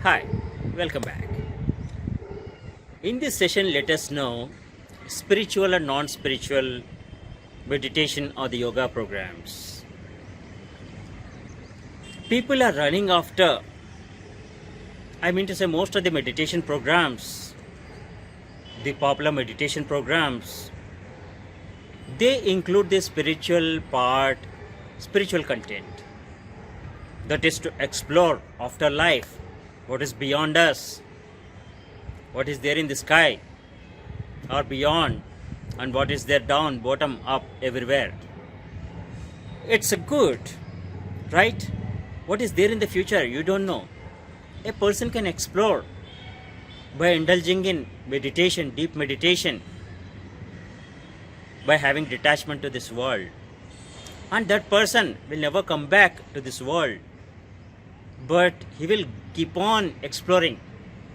Hi, welcome back. In this session, let us know spiritual and non spiritual meditation or the yoga programs. People are running after, most of the meditation programs, the popular meditation programs, they include the spiritual part, spiritual content. That is to explore afterlife, what is beyond us, what is there in the sky or beyond, and what is there down, bottom, up, everywhere. It's a good, right? What is there in the future, you don't know. A person can explore by indulging in meditation, deep meditation, by having detachment to this world. And that person will never come back to this world, but he will keep on exploring.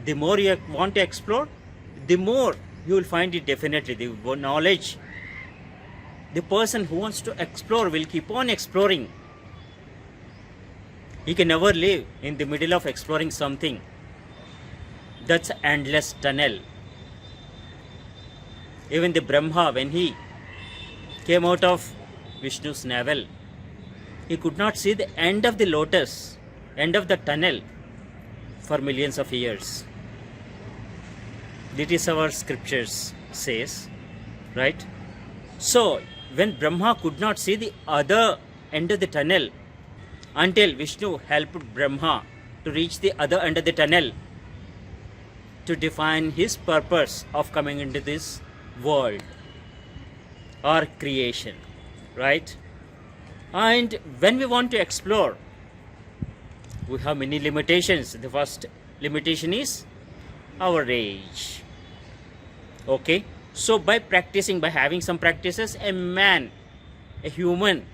The more you want to explore, the more you will find it definitely. The knowledge, the person who wants to explore will keep on exploring. He can never live in the middle of exploring something. That's endless tunnel. Even the Brahma, when he came out of Vishnu's navel, he could not see the end of the lotus, end of the tunnel for millions of years. That is our scriptures says, right? So when Brahma could not see the other end of the tunnel until Vishnu helped Brahma to reach the other end of the tunnel to define his purpose of coming into this world or creation, right? And when we want to explore, we have many limitations. The first limitation is our age. Okay, so by practicing, by having some practices, a man, a human,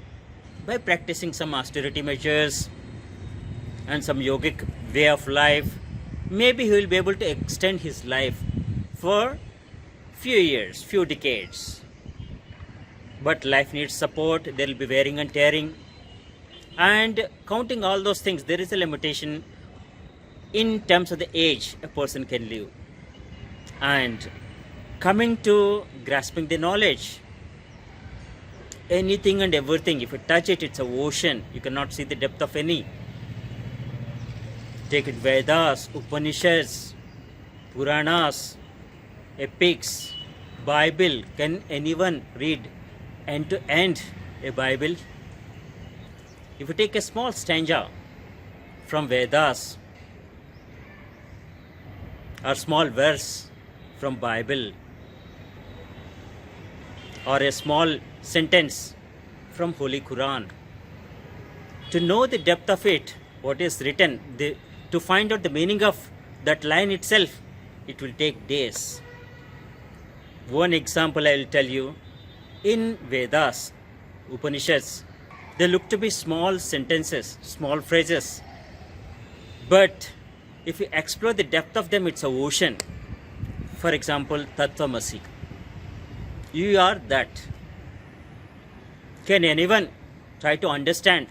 by practicing some austerity measures and some yogic way of life, maybe he will be able to extend his life for few years, few decades. But life needs support, there will be wearing and tearing. And counting all those things, there is a limitation in terms of the age a person can live. And coming to grasping the knowledge, anything and everything, if you touch it, it's an ocean. You cannot see the depth of any. Take it Vedas, Upanishads, Puranas, epics, Bible. Can anyone read end to end a Bible? If you take a small stanza from Vedas or small verse from Bible or a small sentence from Holy Quran, to know the depth of it, what is written, to find out the meaning of that line itself, it will take days. One example I will tell you. In Vedas, Upanishads, they look to be small sentences, small phrases. But if you explore the depth of them, it's an ocean. For example, Tattvamasi. You are that. Can anyone try to understand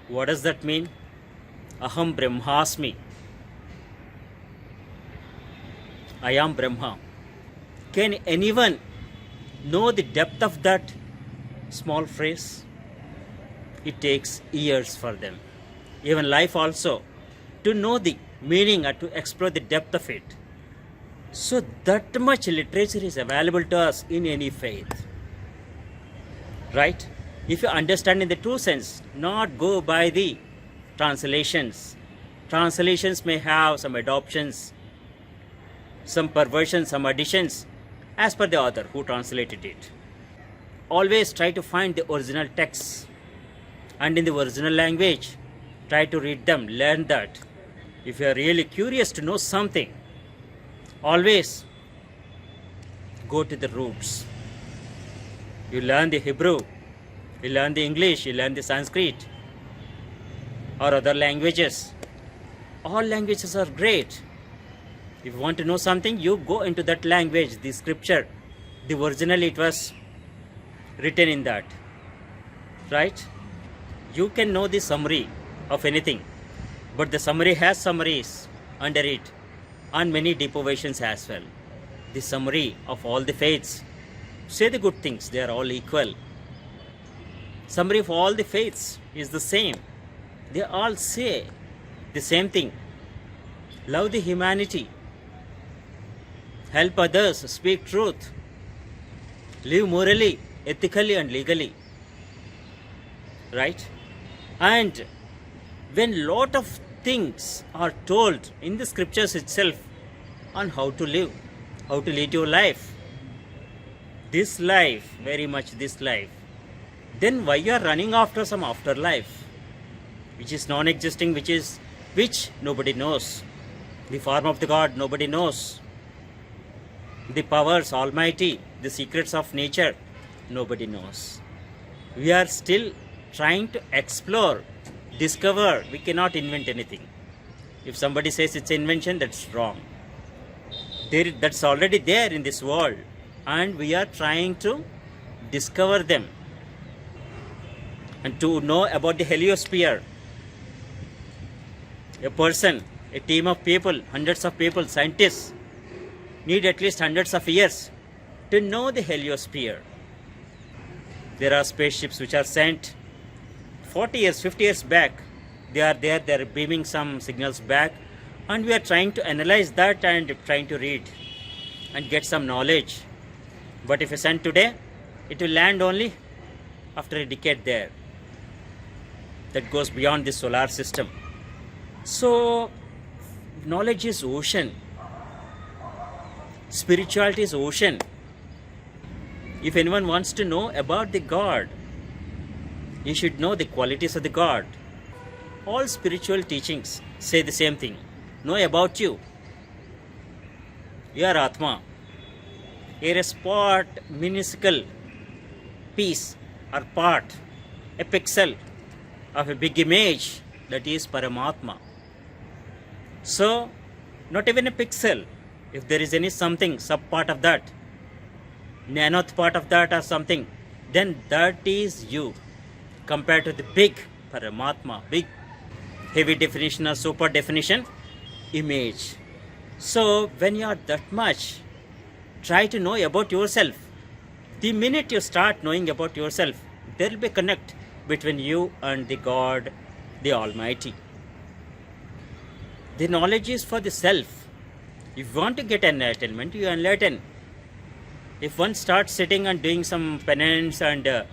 what does that mean? Aham Brahmasmi. I am Brahma. Can anyone know the depth of that small phrase? It takes years for them. Even life also, to know the meaning or to explore the depth of it. So that much literature is available to us in any faith, right? If you understand in the true sense, not go by the translations. Translations may have some adoptions, some perversions, some additions, as per the author who translated it. Always try to find the original texts, and in the original language, try to read them, learn that. If you are really curious to know something, always go to the roots. You learn the Hebrew, you learn the English, you learn the Sanskrit or other languages. All languages are great. If you want to know something, you go into that language, the scripture, the original it was written in that, right? You can know the summary of anything, but the summary has summaries. under it, and many deprivations as well. The summary of all the faiths say the good things, they are all equal. Summary of all the faiths is the same. They all say the same thing. Love the humanity, help others, speak truth, live morally, ethically and legally. Right? And when lot of things are told in the scriptures itself on how to live, how to lead your life, this life, very much this life, then why you are running after some afterlife, which is non-existing, which nobody knows. The form of the God nobody knows. The powers almighty, the secrets of nature, nobody knows. We are still trying to explore, discover. We cannot invent anything. If somebody says it's invention, that's wrong. That's already there in this world, and we are trying to discover them and to know about the heliosphere. A person, a team of people, hundreds of people, scientists need at least hundreds of years to know the heliosphere. There are spaceships which are sent 40 years, 50 years back. They are there, they are beaming some signals back, and we are trying to analyze that and trying to read and get some knowledge. But if you send today, it will land only after a decade there. That goes beyond the solar system. So, knowledge is ocean. Spirituality is ocean. If anyone wants to know about the God, you should know the qualities of the God. All spiritual teachings say the same thing. Know about you. You are Atma. You are a spot, minuscule piece or part, a pixel of a big image that is Paramatma. So, not even a pixel. If there is any something, sub part of that, nanoth part of that or something, then that is you compared to the big Paramatma, big heavy definition or super definition image. So when you are that much, try to know about yourself. The minute you start knowing about yourself, there will be a connect between you and the God, the Almighty. The knowledge is for the self. If you want to get enlightenment, you enlighten. If one starts sitting and doing some penance and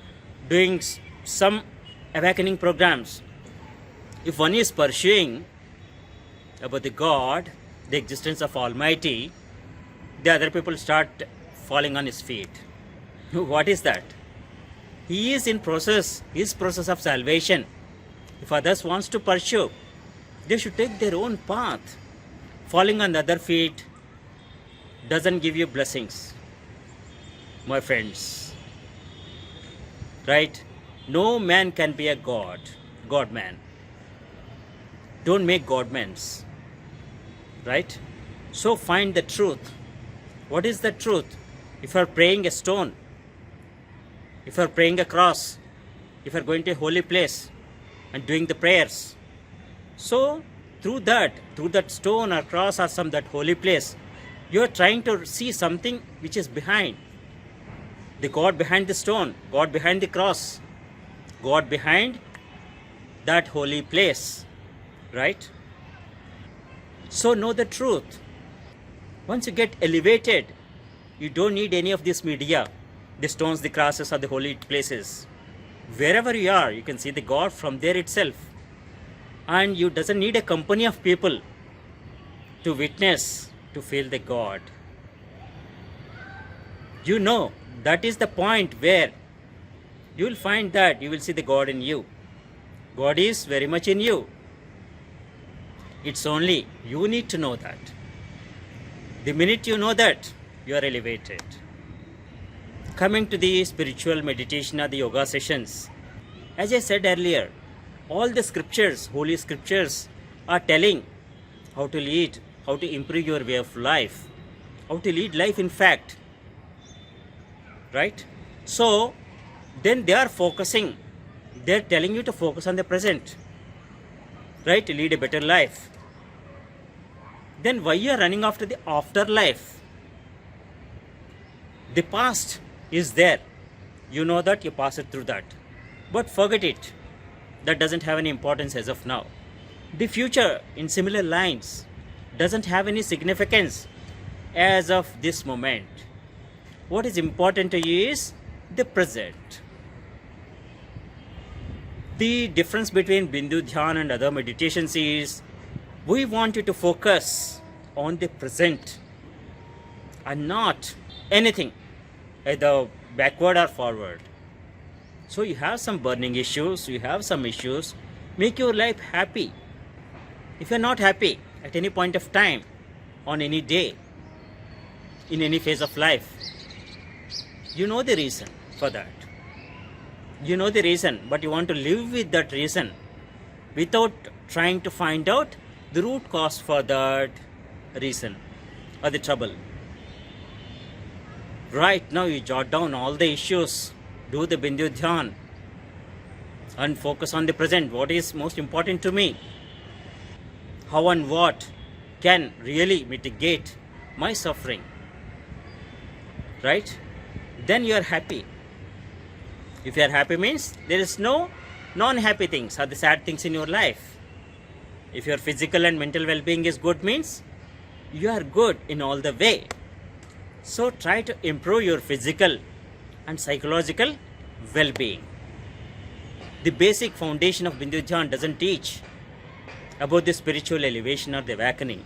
doing some awakening programs, if one is pursuing about the God, the existence of Almighty, the other people start falling on his feet. What is that? He is in process, his process of salvation. If others wants to pursue, they should take their own path. Falling on the other feet doesn't give you blessings, my friends. Right? No man can be a God, God-man. Don't make God-mans. Right? So find the truth. What is the truth? If you are praying a stone, if you are praying a cross, if you are going to a holy place and doing the prayers, so through that stone or cross or some that holy place, you are trying to see something which is behind. The God behind the stone, God behind the cross, God behind that holy place. Right? So know the truth. Once you get elevated, you don't need any of this media, the stones, the crosses, or the holy places. Wherever you are, you can see the God from there itself. And you doesn't need a company of people to witness, to feel the God. You know, that is the point where you will find that you will see the God in you. God is very much in you. It's only you need to know that. The minute you know that, you are elevated. Coming to the spiritual meditation or the yoga sessions, as I said earlier, all the scriptures, holy scriptures, are telling how to lead, how to improve your way of life, how to lead life in fact. Right? So, then they are focusing, they are telling you to focus on the present. Right? To lead a better life. then why you are running after the afterlife? The past is there. You know that, you pass it through that. But forget it. That doesn't have any importance as of now. The future, in similar lines, doesn't have any significance as of this moment. What is important to you is the present. The difference between Bindu Dhyan and other meditations is we want you to focus on the present and not anything, either backward or forward. So you have some burning issues, you have some issues, make your life happy. If you're not happy at any point of time, on any day, in any phase of life, you know the reason for that. You know the reason, but you want to live with that reason without trying to find out the root cause for that reason or the trouble. Right now you jot down all the issues, do the Bindu Dhyan and focus on the present. What is most important to me? How and what can really mitigate my suffering? Right? Then you are happy. If you are happy means there is no non-happy things or the sad things in your life. If your physical and mental well-being is good means you are good in all the way. So try to improve your physical and psychological well-being. The basic foundation of Bindu Dhyan doesn't teach about the spiritual elevation or the awakening.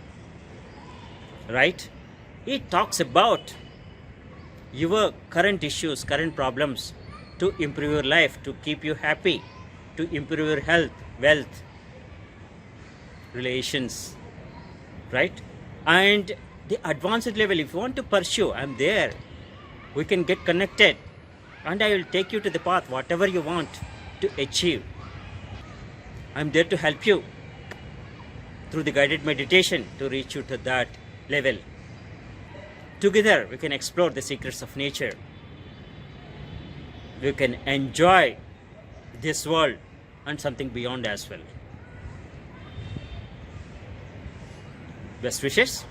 Right? It talks about your current issues, current problems, to improve your life, to keep you happy, to improve your health, wealth, relations, right? And the advanced level, if you want to pursue, I'm there. We can get connected and I will take you to the path, whatever you want to achieve. I'm there to help you through the guided meditation to reach you to that level. Together, we can explore the secrets of nature. We can enjoy this world and something beyond as well. Best wishes.